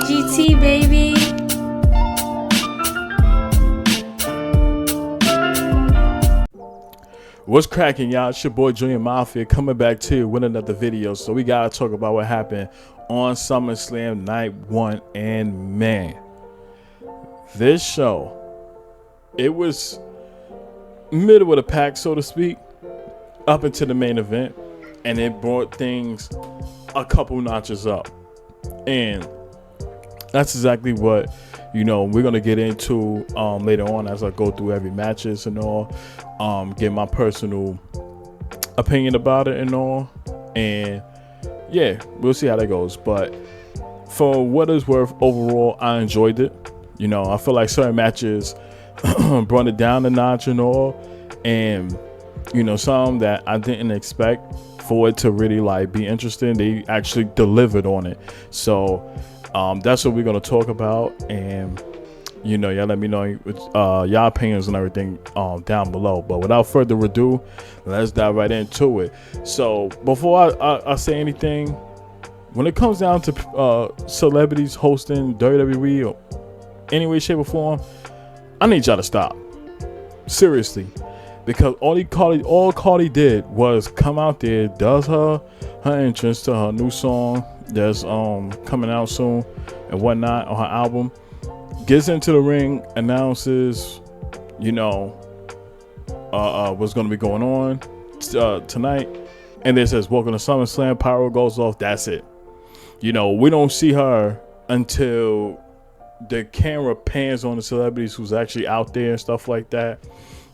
GT, baby. What's cracking, y'all? It's your boy Junior Mafia coming back to you with another video. So we gotta talk about what happened on Summerslam night 1, and man, this show, it was middle of the pack, so to speak, up into the main event, and it brought things a couple notches up, and that's exactly what we're gonna get into later on as I go through every matches and all, get my personal opinion about it and all, and yeah, we'll see how that goes. But for what it's worth, overall, I enjoyed it. I feel like certain matches brought it down a notch and all, and some that I didn't expect for it to really like be interesting, they actually delivered on it. So that's what we're gonna talk about, and y'all let me know y'all opinions and everything down below. But without further ado, let's dive right into it. So before I say anything, when it comes down to celebrities hosting WWE or any way, shape, or form, I need y'all to stop. Seriously. Because all Cardi did was come out there, does her entrance to her new song that's coming out soon and whatnot on her album, gets into the ring, announces what's going to be going on tonight, and then says welcome to SummerSlam, pyro goes off, that's it. We don't see her until the camera pans on the celebrities who's actually out there and stuff like that,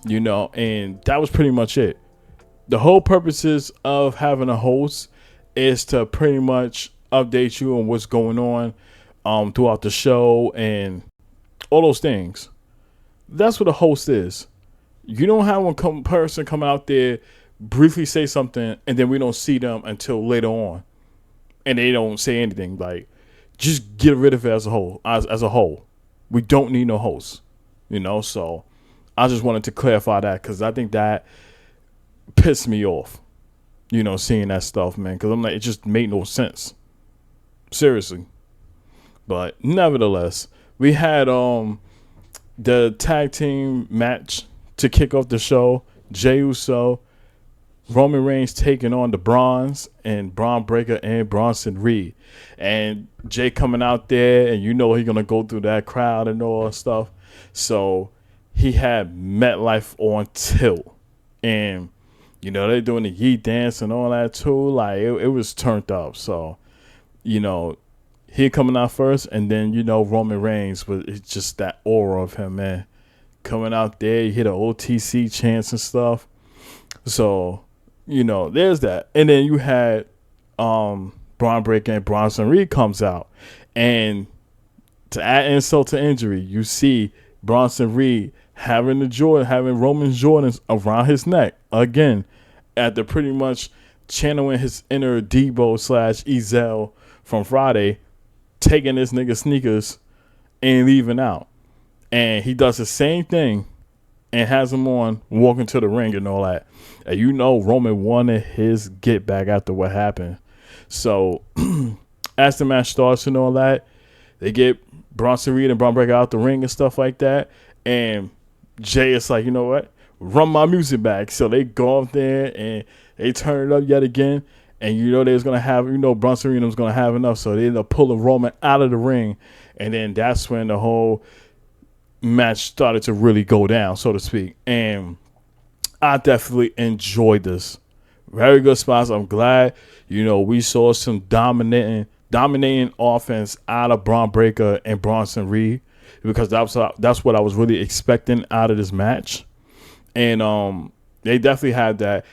and that was pretty much it. The whole purposes of having a host is to pretty much update you on what's going on throughout the show and all those things. That's what a host is. You don't have one person come out there, briefly say something, and then we don't see them until later on, and they don't say anything. Like, just get rid of it as a whole. As a whole, we don't need no host. So I just wanted to clarify that, because I think that pissed me off. Seeing that stuff, man, because I'm like, it just made no sense. Seriously. But nevertheless, we had the tag team match to kick off the show. Jey Uso, Roman Reigns taking on the Bronze and Braun Breaker and Bronson Reed. And Jay coming out there, and he's gonna go through that crowd and all that stuff. So he had MetLife on tilt, and they're doing the yeet dance and all that too. Like it was turned up. So he coming out first, and then Roman Reigns, but it's just that aura of him, man, coming out there. You hear the OTC chants and stuff. So there's that. And then you had Braun Breaker and Bronson Reed comes out, and to add insult to injury, you see Bronson Reed having Roman Jordans around his neck again, after pretty much channeling his inner Debo / Ezel from Friday, taking this nigga sneakers and leaving out. And he does the same thing and has him on walking to the ring and all that. And Roman wanted his get back after what happened. So as the match starts and all that, they get Bronson Reed and Braun Breaker out the ring and stuff like that. And Jay is like, what? Run my music back. So they go up there and they turn it up yet again. And they was going to have, Bronson Reed was going to have enough. So they end up pulling Roman out of the ring. And then that's when the whole match started to really go down, so to speak. And I definitely enjoyed this. Very good spots. I'm glad, we saw some dominating offense out of Braun Breaker and Bronson Reed, because that's what I was really expecting out of this match. And they definitely had that.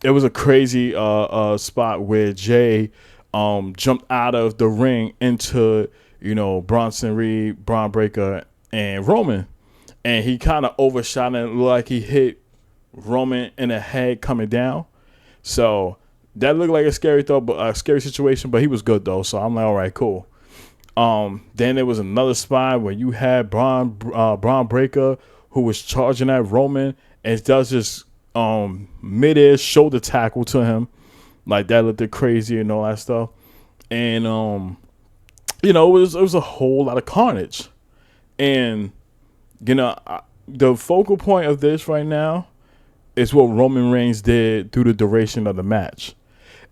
It was a crazy spot where Jay jumped out of the ring into Bronson Reed, Braun Breaker, and Roman, and he kind of overshot it, like he hit Roman in the head coming down. So that looked like a scary situation, but he was good though. So I'm like, all right, cool. Then there was another spot where you had Braun Breaker, who was charging at Roman, and does this mid-air shoulder tackle to him. Like, that looked crazy and all that stuff. And it was a whole lot of carnage. And the focal point of this right now is what Roman Reigns did through the duration of the match.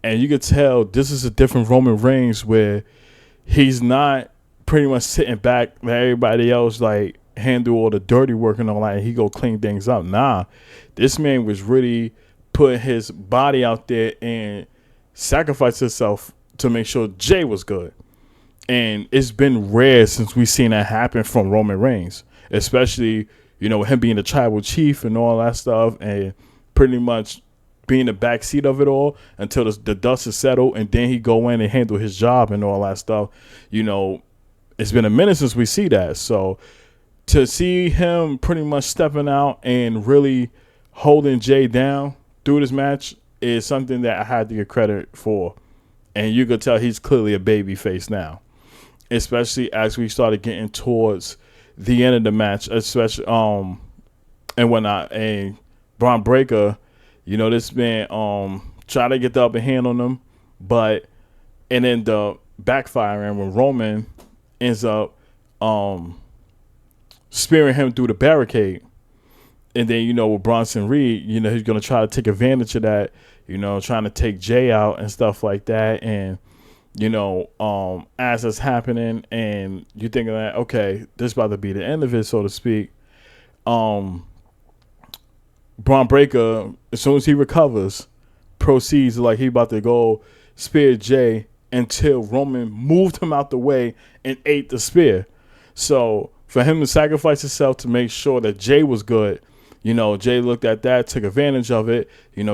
And you could tell this is a different Roman Reigns where he's not pretty much sitting back, let everybody else like handle all the dirty work and all that, and he go clean things up. Nah, this man was really putting his body out there and sacrificed himself to make sure Jay was good. And it's been rare since we've seen that happen from Roman Reigns, especially, him being the tribal chief and all that stuff, and pretty much being the backseat of it all until the dust is settled, and then he go in and handle his job and all that stuff. It's been a minute since we see that. So to see him pretty much stepping out and really holding Jay down through this match is something that I had to get credit for. And you could tell he's clearly a baby face now, especially as we started getting towards the end of the match, especially and whatnot. And Braun Breaker, this man tried to get the upper hand on him, and then the backfiring when Roman ends up spearing him through the barricade. And then, with Bronson Reed, he's going to try to take advantage of that, trying to take Jay out and stuff like that. And, as it's happening and you're thinking that, okay, this is about to be the end of it, so to speak. Braun Breaker, as soon as he recovers, proceeds like he about to go spear Jay until Roman moved him out the way and ate the spear. So for him to sacrifice himself to make sure that Jay was good, Jay looked at that, took advantage of it,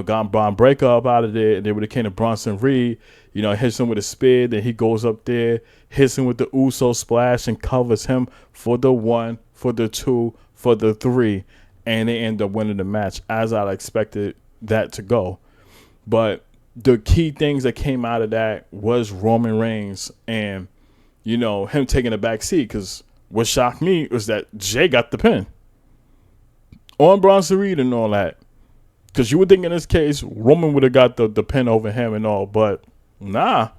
got Braun Breaker up out of there, and then when it came to Bronson Reed, hits him with a spear, then he goes up there, hits him with the Uso splash and covers him for the 1, for the 2, for the 3, and they end up winning the match as I expected that to go. But the key things that came out of that was Roman Reigns and, him taking a back seat, because what shocked me was that Jay got the pin on Bronson Reed and all that. Because you would think in this case, Roman would have got the pin over him and all, but nah.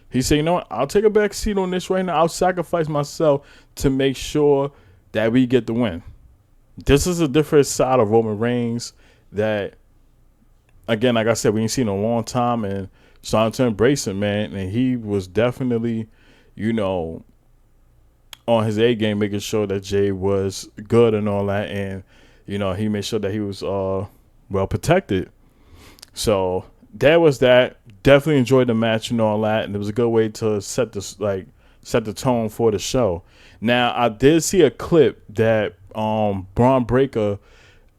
He said, what, I'll take a back seat on this right now. I'll sacrifice myself to make sure that we get the win. This is a different side of Roman Reigns that, again, like I said, we ain't seen in a long time, and starting to embrace him, man. And he was definitely, on his A game, making sure that Jay was good and all that. And, he made sure that he was well protected. So that was that. Definitely enjoyed the match and all that. And it was a good way to set the tone for the show. Now, I did see a clip that Braun Breaker,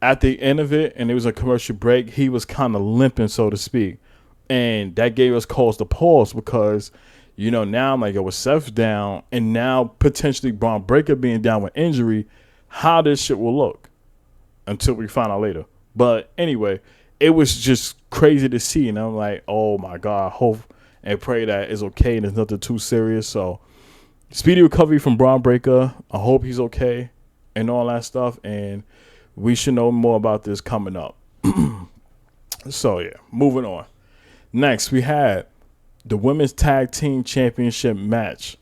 at the end of it, and it was a commercial break, he was kind of limping, so to speak. And that gave us cause to pause because, now I'm like, with Seth down and now potentially Braun Breaker being down with injury, how this shit will look until we find out later. But anyway, it was just crazy to see. And I'm like, oh my God, hope and pray that it's okay and it's nothing too serious. So speedy recovery from Braun Breaker. I hope he's okay and all that stuff. And we should know more about this coming up. So, yeah, moving on. Next, we had the Women's Tag Team Championship match.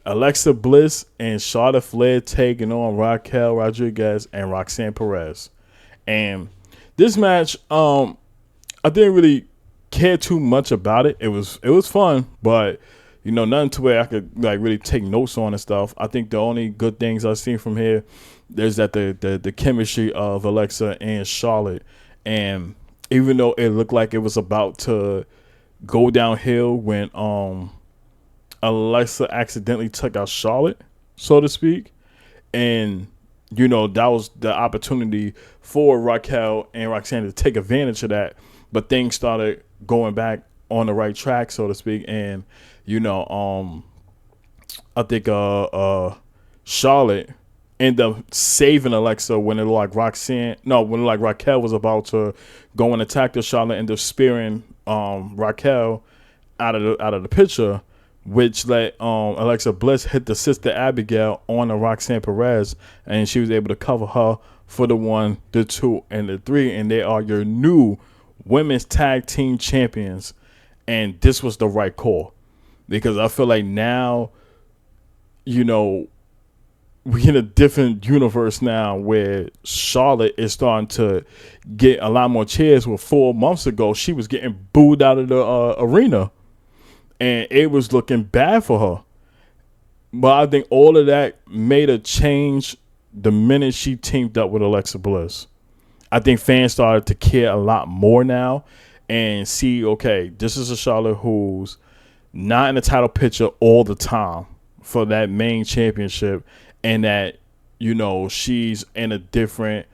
Alexa Bliss and Charlotte Flair taking on Raquel Rodriguez and Roxanne Perez. And this match, I didn't really care too much about it. It was fun, but nothing to where I could really take notes on and stuff. I think the only good things I've seen from here is that the chemistry of Alexa and Charlotte, and even though it looked like it was about to go downhill when Alexa accidentally took out Charlotte, so to speak, and that was the opportunity for Raquel and Roxanne to take advantage of that, but things started going back on the right track, so to speak, and I think Charlotte ended up saving Alexa when it looked like Raquel was about to go and attack the Charlotte, ended up spearing Raquel out of the picture, which let Alexa Bliss hit the sister Abigail on the Roxanne Perez, and she was able to cover her for the 1, the 2, and the 3, and they are your new women's tag team champions. And this was the right call, because I feel like now you know, we in a different universe now where Charlotte is starting to get a lot more cheers. Where 4 months ago she was getting booed out of the arena, and it was looking bad for her. But I think all of that made a change the minute she teamed up with Alexa Bliss. I think fans started to care a lot more now and see, okay, this is a Charlotte who's not in the title picture all the time for that main championship, and that, she's in a different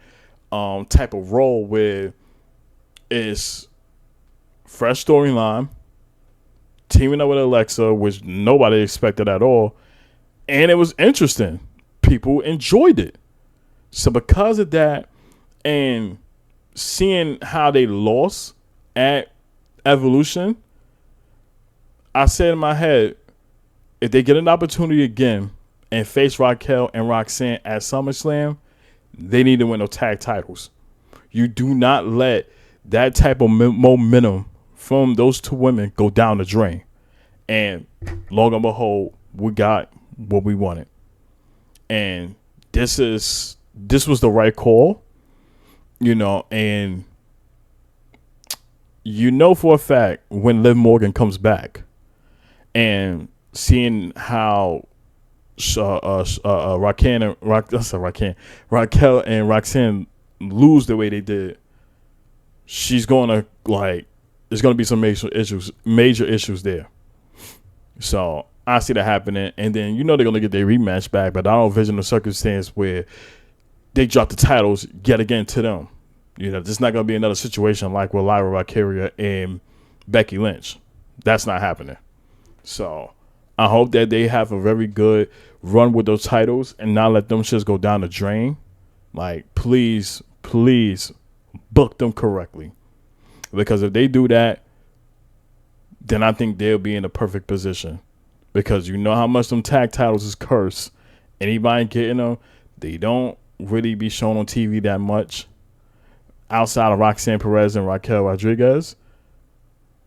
type of role where it's fresh storyline, teaming up with Alexa, which nobody expected at all, and it was interesting. People enjoyed it. So because of that, and seeing how they lost at Evolution, I said in my head, if they get an opportunity again and face Raquel and Roxanne at SummerSlam, they need to win those tag titles. You do not let that type of momentum from those two women go down the drain. And long and behold, we got what we wanted. And this was the right call, and for a fact when Liv Morgan comes back, and seeing how Raquel and Roxanne lose the way they did, she's gonna there's gonna be some major issues there. So I see that happening, and then they're gonna get their rematch back, but I don't envision a circumstance where they drop the titles yet again to them. There's not gonna be another situation like with Lyra Valkyria and Becky Lynch. That's not happening. So I hope that they have a very good run with those titles and not let them shits go down the drain. Please book them correctly, because if they do that, then I think they'll be in a perfect position, because how much them tag titles is cursed. Anybody getting them, they don't really be shown on TV that much outside of Roxanne Perez and Raquel Rodriguez.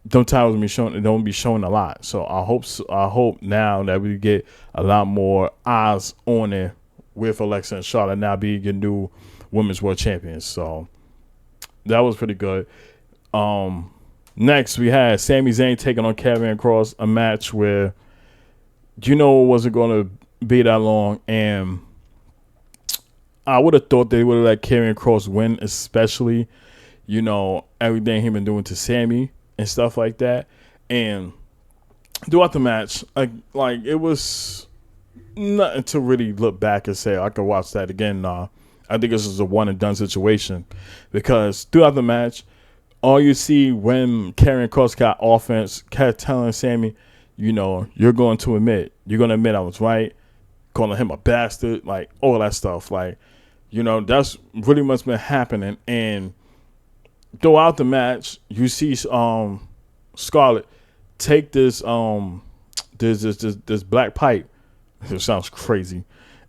Them titles don't be shown a lot. So I hope now that we get a lot more eyes on it with Alexa and Charlotte now being your new women's world champions. So that was pretty good. Next we had Sami Zayn taking on Karrion Kross, a match where it wasn't going to be that long, and I would have thought they would have let Karrion Kross win, especially everything he been doing to Sami and stuff like that. And throughout the match, it was nothing to really look back and say I could watch that again. Nah, I think this is a one and done situation, because throughout the match, all you see when Karrion Kross got offense, kept telling Sami, you're going to admit I was right, calling him a bastard, all that stuff. That's really much been happening. And throughout the match, you see Scarlett take this black pipe. It sounds crazy,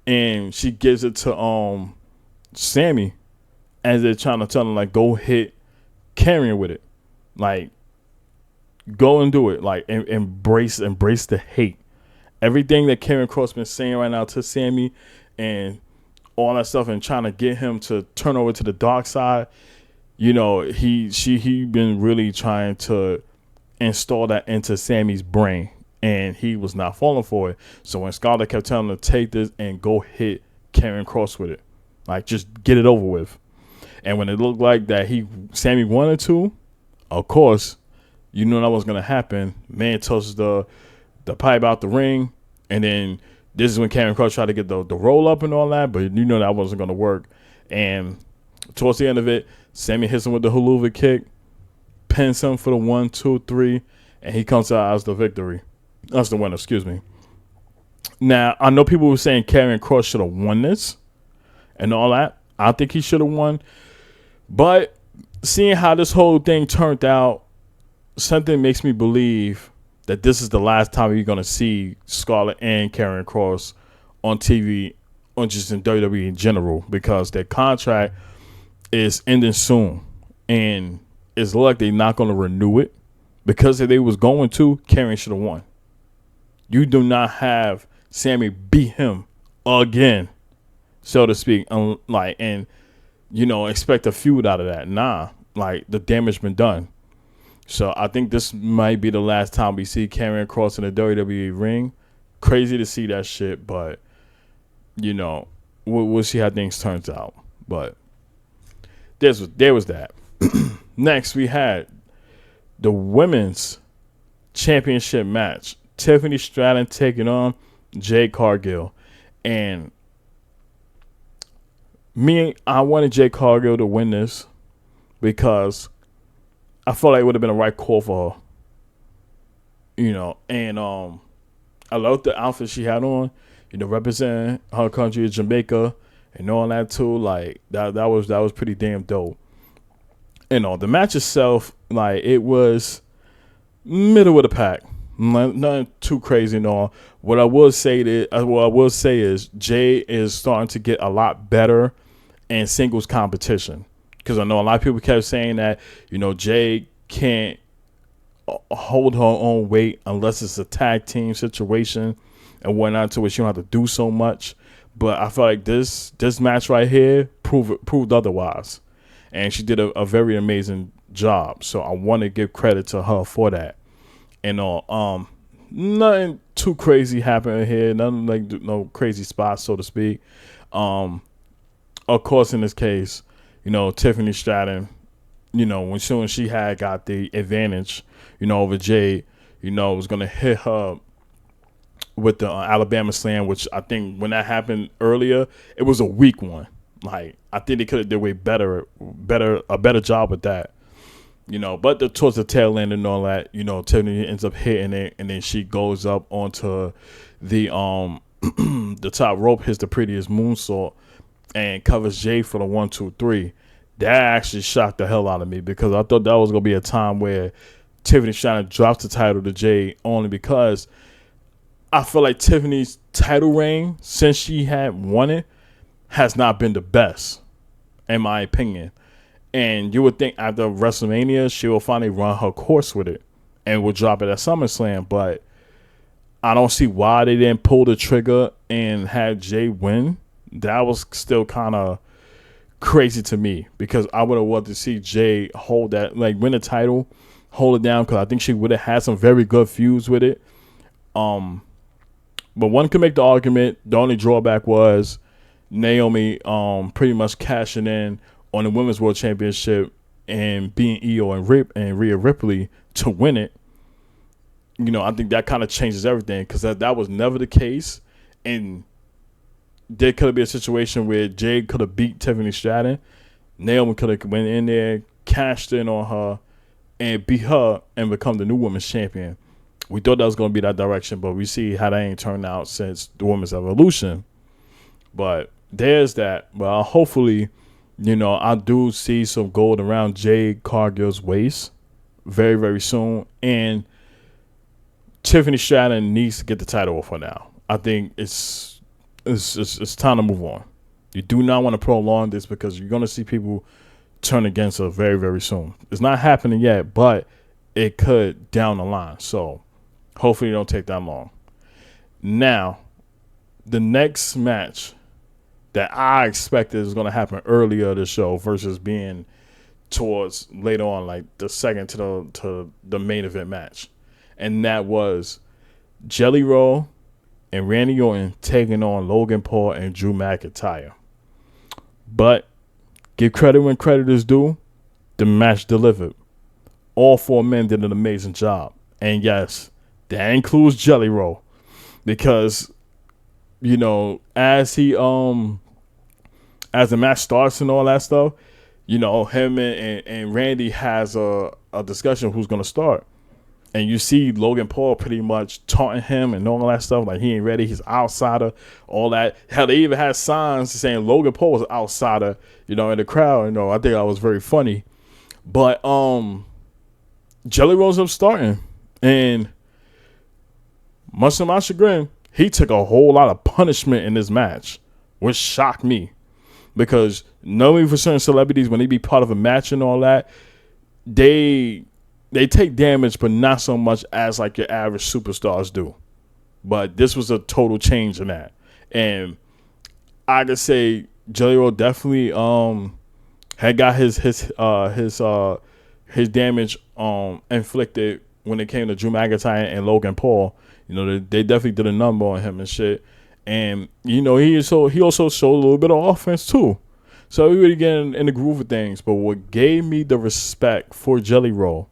and she gives it to Sami, as they're trying to tell him go hit Karrion with it, go and do it, and embrace the hate. Everything that Karrion Kross been saying right now to Sami and all that stuff, and trying to get him to turn over to the dark side. He been really trying to install that into Sami's brain, and he was not falling for it. So when Scarlett kept telling him to take this and go hit Karrion Kross with it, just get it over with. And when it looked like that Sami wanted to, of course, that was gonna happen. Man tosses the pipe out the ring, and then this is when Karrion Kross tried to get the roll up and all that, but that wasn't gonna work. And towards the end of it, Sami hits him with the haluva kick, pins him for the 1, 2, 3, and he comes out as the victory. That's the winner, excuse me. Now, I know people were saying Karrion Kross should have won this and all that. I think he should have won. But seeing how this whole thing turned out, something makes me believe that this is the last time you're going to see Scarlett and Karrion Kross on TV, or just in WWE in general, because their contract is ending soon, and it's like they're not going to renew it, because if they was going to, Karrion should have won. You do not have Sammy beat him again, so to speak. Expect a feud out of that. Nah, like the damage been done. So I think this might be the last time we see Karrion Kross in the WWE ring. Crazy to see that shit, but we'll see how things turns out. But there was that. Next, we had the women's championship match. Tiffany Stratton taking on Jade Cargill. And I wanted Jade Cargill to win this because I felt like it would have been a right call for her. And I loved the outfit she had on, representing her country of Jamaica and all that too. Like that was pretty damn dope. The match itself, like it was middle of the pack. Nothing too crazy and all. What I will say is Jay is starting to get a lot better in singles competition. Because I know a lot of people kept saying that, Jay can't hold her own weight unless it's a tag team situation and whatnot, to which you don't have to do so much. But I feel like this match right here proved otherwise. And she did a very amazing job. So I want to give credit to her for that. And nothing too crazy happened here. Nothing like no crazy spots, so to speak. Of course, in this case, Tiffany Stratton, when she had got the advantage, over Jade, was going to hit her with the Alabama Slam, which I think when that happened earlier, it was a weak one. Like, I think they could have did a better job with that. But towards the tail end and all that, Tiffany ends up hitting it, and then she goes up onto the the top rope, hits the prettiest moonsault, and covers Jay for the 1, 2, 3. That actually shocked the hell out of me because I thought that was gonna be a time where Tiffany Stratton drops the title to Jay, only because I feel like Tiffany's title reign since she had won it has not been the best, in my opinion. And you would think after WrestleMania, she will finally run her course with it and will drop it at SummerSlam. But I don't see why they didn't pull the trigger and have Jay win. That was still kind of crazy to me because I would have wanted to see Jay hold that, like win the title, hold it down, because I think she would have had some very good feuds with it. But one could make the argument. The only drawback was Naomi pretty much cashing in on the Women's World Championship and being Io and Rhea Ripley to win it. I think that kind of changes everything because that was never the case. And there could have been a situation where Jade could have beat Tiffany Stratton. Naomi could have went in there, cashed in on her, and beat her and become the new Women's Champion. We thought that was going to be that direction, but we see how that ain't turned out since the Women's Evolution. But there's that. But hopefully, I do see some gold around Jade Cargill's waist very, very soon. And Tiffany Stratton needs to get the title off her now. I think it's time to move on. You do not want to prolong this because you're going to see people turn against her very, very soon. It's not happening yet, but it could down the line. So hopefully it don't take that long. Now, the next match that I expected is going to happen earlier this show versus being towards later on, like the second to the main event match. And that was Jelly Roll and Randy Orton taking on Logan Paul and Drew McIntyre. But give credit when credit is due. The match delivered. All four men did an amazing job. And yes, that includes Jelly Roll. Because, as the match starts and all that stuff, him and Randy has a discussion who's going to start. And you see Logan Paul pretty much taunting him and all that stuff. Like, he ain't ready. He's outsider. All that. Hell, they even had signs saying Logan Paul was an outsider, in the crowd. I think that was very funny. But Jelly Roll's up starting. And much to my chagrin, he took a whole lot of punishment in this match, which shocked me. Because knowing for certain celebrities, when they be part of a match and all that, they take damage, but not so much as like your average superstars do. but this was a total change in that. And I could say Jelly Roll definitely had got his damage inflicted when it came to Drew McIntyre and Logan Paul. You know, they definitely did a number on him and shit. And you know, he also showed a little bit of offense too. So we really get in the groove of things. But what gave me the respect for Jelly Roll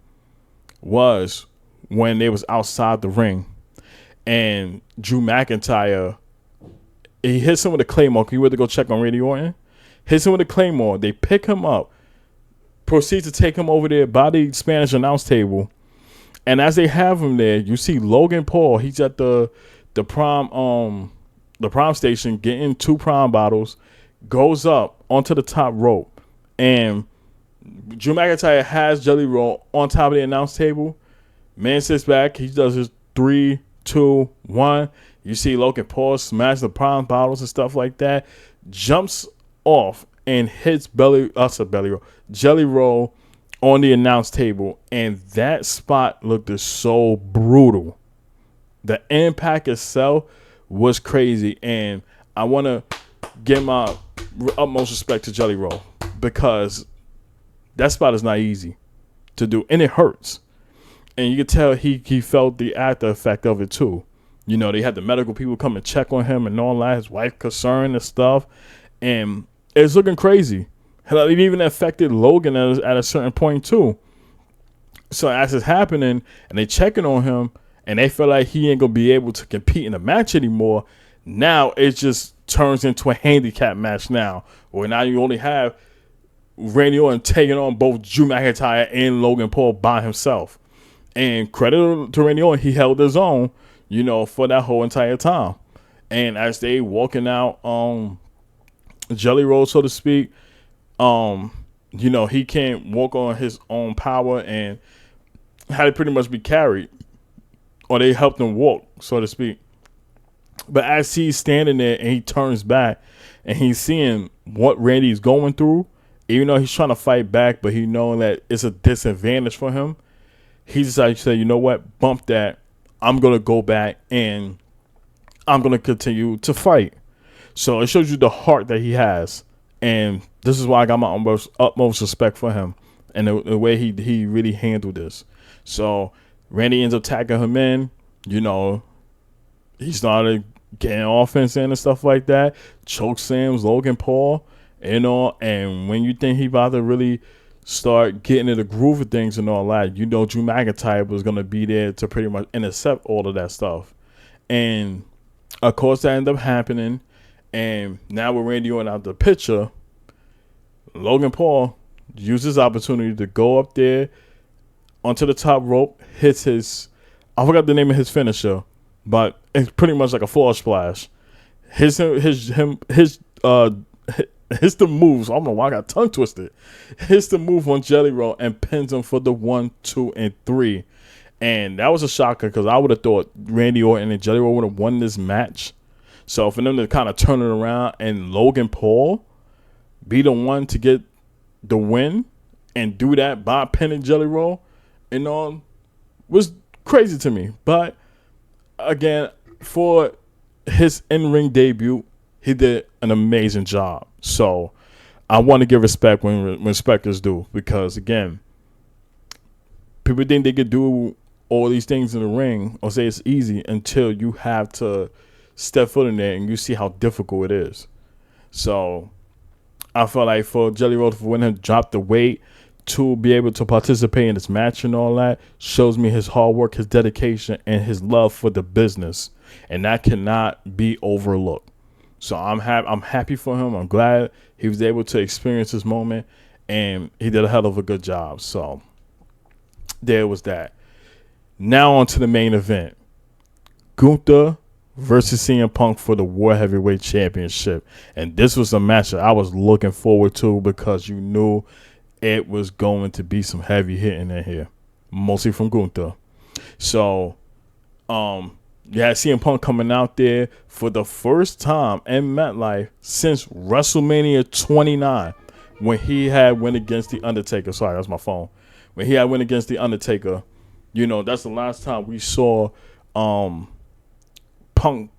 was when they was outside the ring and Drew McIntyre, he hits him with a Claymore. He went to go check on Randy Orton. Hits him with a Claymore. They pick him up, proceed to take him over there by the Spanish announce table. And as they have him there, you see Logan Paul. He's at the prom station getting 2 prom bottles, goes up onto the top rope, and Drew McIntyre has Jelly Roll on top of the announce table. Man sits back. He does his 3, 2, 1. You see Logan Paul smash the prom bottles and stuff like that. Jumps off and hits Jelly Roll on the announce table, and that spot looked so brutal. The impact itself was crazy, and I want to give my utmost respect to Jelly Roll because that spot is not easy to do, and it hurts. And you can tell he felt the after effect of it too. You know, they had the medical people come and check on him and all that, his wife concerned and stuff, and it's looking crazy. It even affected Logan at a certain point too. So as it's happening and they checking on him and they feel like he ain't gonna be able to compete in the match anymore, now it just turns into a handicap match now, where now you only have Randy Orton taking on both Drew McIntyre and Logan Paul by himself. And credit to Randy Orton, he held his own, you know, for that whole entire time. And as they walking out Jelly Roll, so to speak, you know, he can't walk on his own power and had to pretty much be carried, or they helped him walk, so to speak. But as he's standing there and he turns back and he's seeing what Randy's going through, even though he's trying to fight back, but he knowing that it's a disadvantage for him, he decided to say, you know what, bump that. I'm going to go back and I'm going to continue to fight. So it shows you the heart that he has. And this is why I got my utmost respect for him and the way he really handled this. So Randy ends up tagging him in. You know, he started getting offense in and stuff like that. Choke slams Logan Paul, you know, and when you think he about to really start getting in the groove of things and all that, you know Drew McIntyre was going to be there to pretty much intercept all of that stuff. And, of course, that ended up happening. And now with Randy Orton out the picture, Logan Paul used his opportunity to go up there onto the top rope, hits his, I forgot the name of his finisher, but it's pretty much like a floor splash. His the moves. I don't know why I got tongue twisted. Hits the move on Jelly Roll and pins him for the 1, 2, and 3. And that was a shocker because I would have thought Randy Orton and Jelly Roll would have won this match. So for them to kind of turn it around and Logan Paul be the one to get the win and do that by pinning Jelly Roll, you know, was crazy to me. But again, for his in-ring debut, he did an amazing job. So I want to give respect when respect is due, because again, people think they could do all these things in the ring or say it's easy until you have to step foot in there and you see how difficult it is. So I felt like for Jelly Roll to win and drop the weight to be able to participate in this match and all that shows me his hard work, his dedication, and his love for the business, and that cannot be overlooked. So I'm happy for him. I'm glad he was able to experience this moment, and he did a hell of a good job. So there was that. Now on to the main event. Gunther versus CM Punk for the World Heavyweight Championship. And this was a match that I was looking forward to because you knew it was going to be some heavy hitting in here, mostly from Gunther. So, you had CM Punk coming out there for the first time in MetLife since WrestleMania 29 when he had went against The Undertaker. Sorry, that's my phone. When he had went against The Undertaker, you know, that's the last time we saw Punk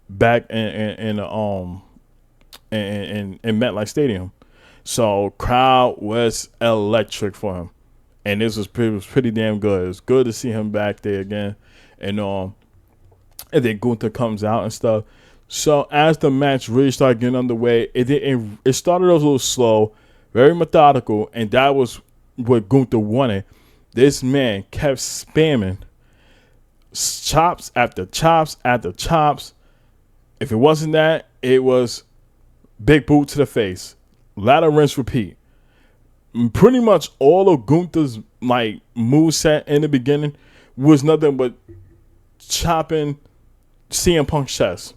back in MetLife Stadium. So crowd was electric for him, and this was pretty damn good. It was good to see him back there again, and then Gunther comes out and stuff. So as the match really started getting underway, it started off a little slow, very methodical, and that was what Gunther wanted. This man kept spamming chops after chops after chops. If it wasn't that, it was big boot to the face, ladder rinse repeat. Pretty much all of Gunther's like moveset in the beginning was nothing but chopping CM Punk's chest.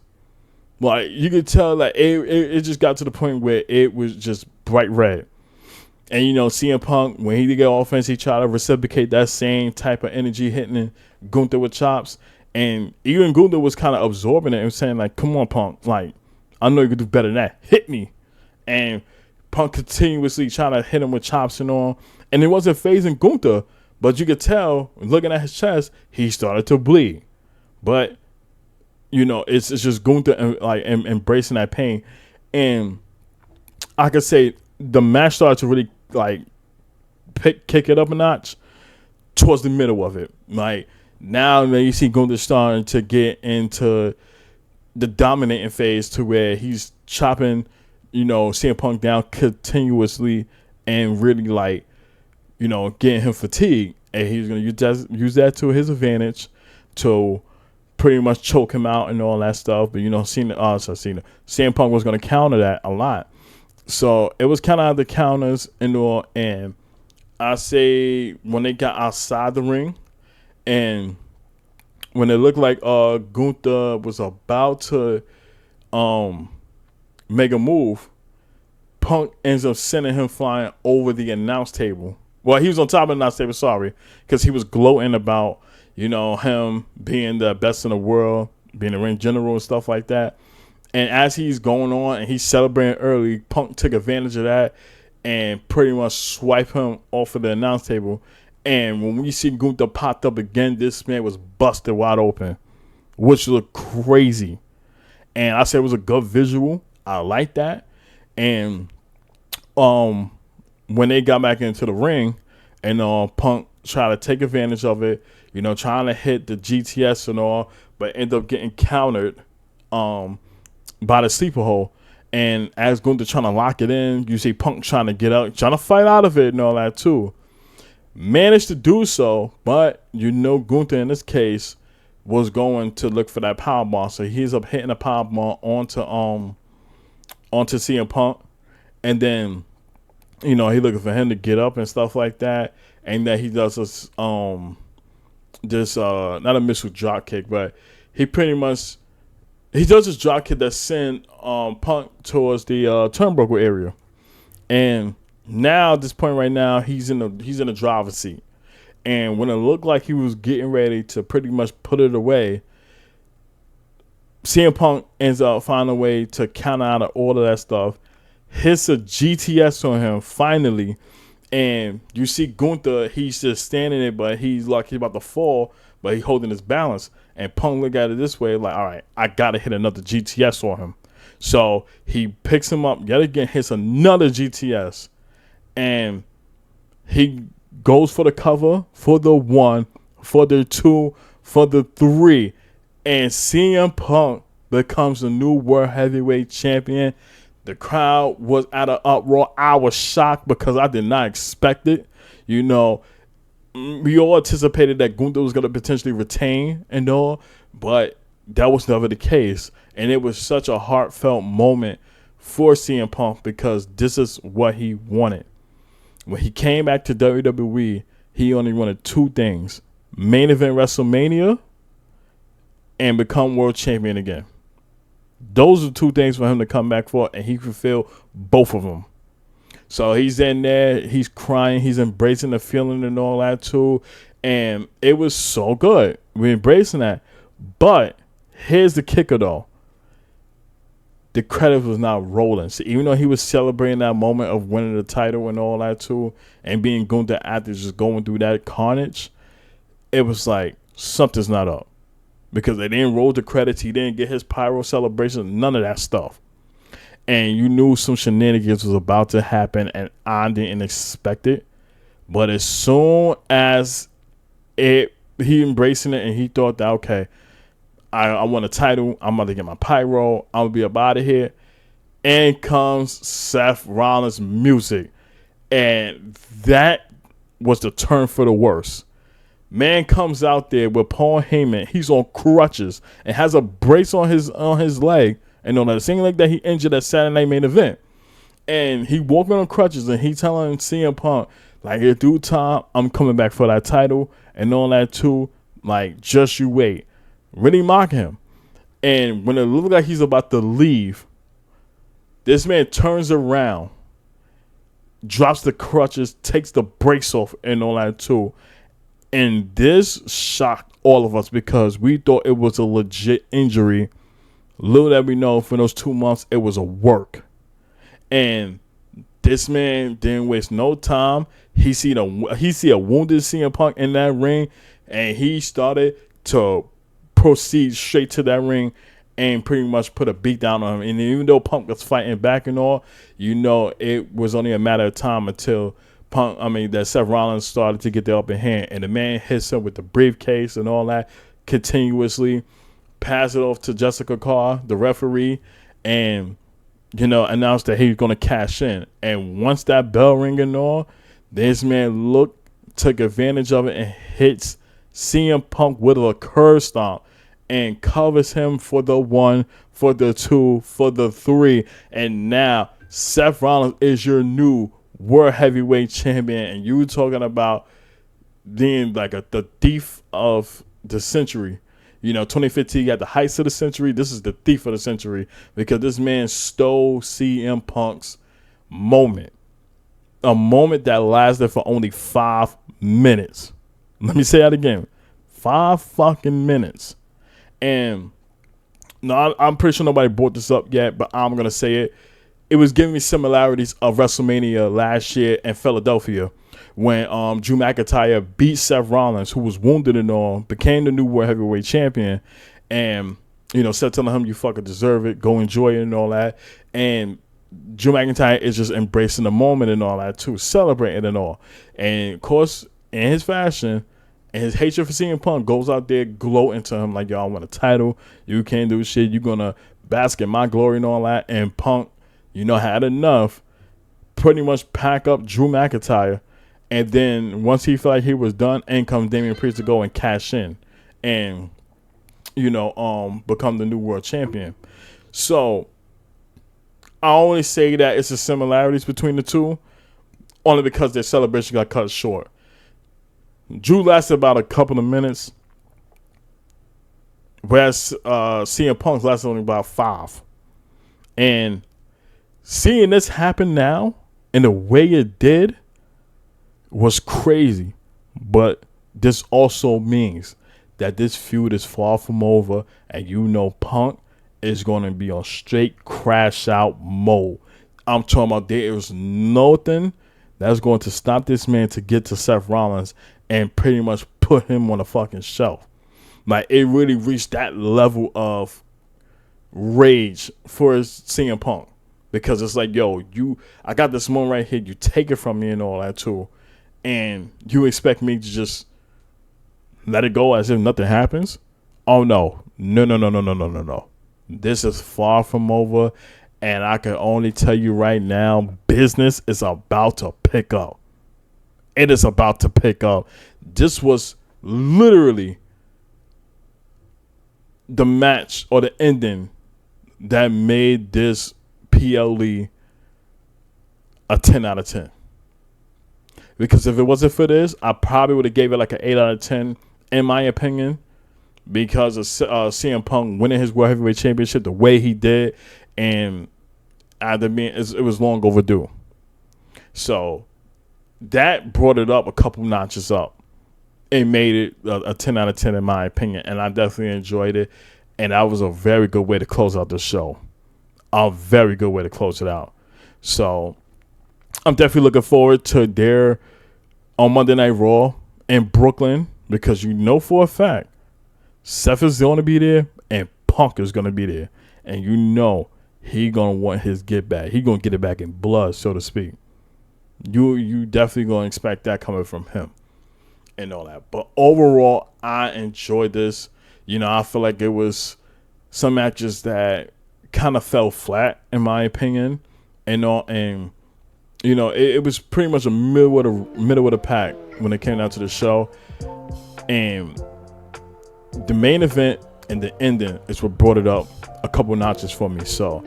Like you could tell that it just got to the point where it was just bright red. And CM Punk, when he did get offense, he tried to reciprocate that same type of energy, hitting Gunther with chops. And even Gunther was kind of absorbing it and saying like, "Come on, Punk, like I know you can do better than that. Hit me." And Punk continuously trying to hit him with chops and all. And it wasn't phasing Gunther, but you could tell looking at his chest, he started to bleed. But it's just Gunther embracing that pain. And I could say the match started to really kick it up a notch towards the middle of it. Like now you see Gunther starting to get into the dominating phase to where he's chopping, CM Punk down continuously and really getting him fatigued. And he's going to use that to his advantage to pretty much choke him out and all that stuff. But CM Punk was going to counter that a lot. So it was kind of the counters and all. And I say when they got outside the ring and when it looked like Gunther was about to make a move, Punk ends up sending him flying over the announce table. Well, he was on top of the announce table, sorry, because he was gloating about him being the best in the world, being a ring general and stuff like that. And as he's going on and he's celebrating early, Punk took advantage of that and pretty much swiped him off of the announce table. And when we see Gunther popped up again, this man was busted wide open, which looked crazy. And I said it was a good visual. I like that. And when they got back into the ring and Punk tried to take advantage of it, trying to hit the GTS and all, but end up getting countered by the sleeper hole. And as Gunther trying to lock it in, you see Punk trying to get out, trying to fight out of it and all that too. Managed to do so, but Gunther in this case was going to look for that powerbomb. So he ends up hitting a powerbomb onto CM Punk. And then, he looking for him to get up and stuff like that. And then he does this not a missile drop kick, but he does this drop kick that sent Punk towards the turnbuckle area. And now at this point right now, he's in the driver's seat. And when it looked like he was getting ready to pretty much put it away, CM Punk ends up finding a way to counter out of all of that stuff, hits a GTS on him finally, and you see Gunther, he's just standing there, but he's like he's about to fall, but he's holding his balance. And Punk look at it this way, like, all right, I got to hit another GTS on him. So he picks him up yet again, hits another GTS, and he goes for the cover, for the 1, for the 2, for the 3, and CM Punk becomes the new World Heavyweight Champion. The crowd was at an uproar. I was shocked because I did not expect it. We all anticipated that Gunther was going to potentially retain and all, but that was never the case. And it was such a heartfelt moment for CM Punk because this is what he wanted. When he came back to WWE, he only wanted 2 things: main event WrestleMania and become world champion again. Those are 2 things for him to come back for, and he fulfilled both of them. So he's in there, he's crying, he's embracing the feeling and all that too. And it was so good. We're embracing that. But here's the kicker though. The credit was not rolling. So even though he was celebrating that moment of winning the title and all that too, and being Gunther after just going through that carnage, it was like something's not up. because they didn't roll the credits. He didn't get his pyro celebration, none of that stuff. And you knew some shenanigans was about to happen, and I didn't expect it. But as soon as he embracing it and he thought that, okay, I want a title, I'm about to get my pyro, I'm gonna be up out of here. And comes Seth Rollins' music. And that was the turn for the worse. Man comes out there with Paul Heyman. He's on crutches and has a brace on his leg, and on the same leg that he injured at Saturday Night Main Event. And he walking on crutches, and he telling CM Punk, like, in due time, I'm coming back for that title and all that too. Like, just you wait. Really mock him. And when it looks like he's about to leave, this man turns around, drops the crutches, takes the brakes off and all that too. And this shocked all of us because we thought it was a legit injury. Little that we know, for those 2 months, it was a work. And this man didn't waste no time. He see a wounded CM Punk in that ring, and he started to proceed straight to that ring and pretty much put a beat down on him. And even though Punk was fighting back and all, you know, it was only a matter of time until that Seth Rollins started to get the upper hand, and the man hits him with the briefcase and all that continuously, pass it off to Jessica Carr, the referee, and, you know, announced that he's going to cash in. And once that bell ring and all, this man took advantage of it and hits CM Punk with a curb stomp and covers him for the 1, for the 2, for the 3. And now Seth Rollins is your new World Heavyweight Champion. And you talking about being like the thief of the century. You know, 2015 got the heights of the century. This is the thief of the century because this man stole CM Punk's moment. A moment that lasted for only 5 minutes. Let me say that again. 5 fucking minutes. And no, I'm pretty sure nobody brought this up yet, but I'm going to say it. It was giving me similarities of WrestleMania last year in Philadelphia when Drew McIntyre beat Seth Rollins, who was wounded and all, became the new World Heavyweight Champion. And, you know, Seth telling him, you fucking deserve it, go enjoy it and all that. And Drew McIntyre is just embracing the moment and all that too, celebrating and all. And, of course, in his fashion, and his hatred for CM Punk goes out there gloating to him like, yo, I want a title. You can't do shit. You're going to bask in my glory and all that. And Punk, you know, had enough, pretty much pack up Drew McIntyre. And then once he felt like he was done, in comes Damian Priest to go and cash in and, you know, become the new world champion. So I only say that it's the similarities between the two only because their celebration got cut short. Drew lasted about a couple of minutes, whereas CM Punk lasted only about 5. And seeing this happen now and the way it did was crazy. But this also means that this feud is far from over, and you know Punk is going to be on straight crash out mode. I'm talking about there is nothing that's going to stop this man to get to Seth Rollins and pretty much put him on a fucking shelf. Like, it really reached that level of rage for CM Punk. Because it's like, yo, I got this moment right here. You take it from me and all that too. And you expect me to just let it go as if nothing happens? Oh, no. No. This is far from over. And I can only tell you right now, business is about to pick up. It is about to pick up. This was literally the match or the ending that made this PLE a 10 out of 10. Because if it wasn't for this, I probably would have gave it like an 8 out of 10, in my opinion, because of CM Punk winning his World Heavyweight Championship the way he did, and it was long overdue. So that brought it up a couple notches up. It made it a 10 out of 10 in my opinion, and I definitely enjoyed it. And that was a very good way to close out the show. A very good way to close it out. So I'm definitely looking forward to on Monday Night Raw in Brooklyn, because you know for a fact Seth is going to be there, and Punk is going to be there, and you know he gonna want his get back. He gonna get it back in blood, so to speak. You definitely gonna expect that coming from him and all that. But overall, I enjoyed this. You know, I feel like it was some matches that kind of fell flat in my opinion, and all, and you know, it was pretty much a middle of the pack when it came down to the show, and the main event and the ending is what brought it up a couple notches for me. So,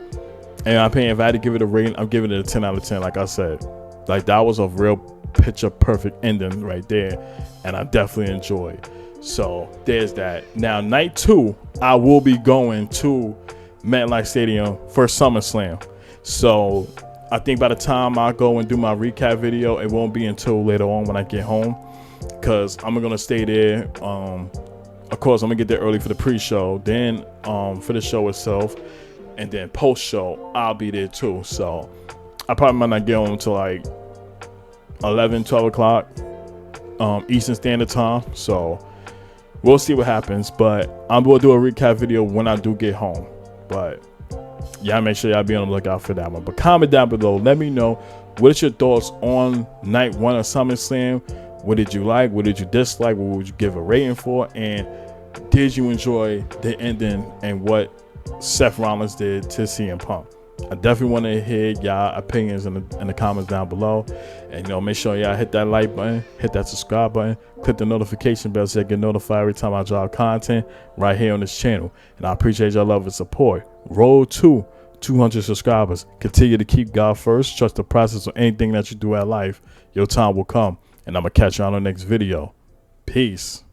and I'm paying, if I had to give it a rating, I'm giving it a 10 out of 10. Like I said, like that was a real picture perfect ending right there, and I definitely enjoyed. So there's that. Now night 2, I will be going to MetLife Stadium for SummerSlam. So I think by the time I go and do my recap video, it won't be until later on when I get home, because I'm gonna stay there. Of course, I'm gonna get there early for the pre-show, then for the show itself, and then post-show I'll be there too. So I probably might not get home until like 11, 12 o'clock Eastern Standard Time. So we'll see what happens, but I'm gonna do a recap video when I do get home. But yeah, make sure y'all be on the lookout for that one. But comment down below, let me know what is your thoughts on night 1 of SummerSlam. What did you like? What did you dislike? What would you give a rating for? And did you enjoy the ending and what Seth Rollins did to CM Punk? I definitely want to hear y'all opinions in the comments down below. And, you know, make sure y'all hit that like button, hit that subscribe button, click the notification bell so you get notified every time I drop content right here on this channel. And I appreciate y'all love and support. Roll to 200 subscribers. Continue to keep God first. Trust the process of anything that you do at life. Your time will come. And I'm going to catch you on the next video. Peace.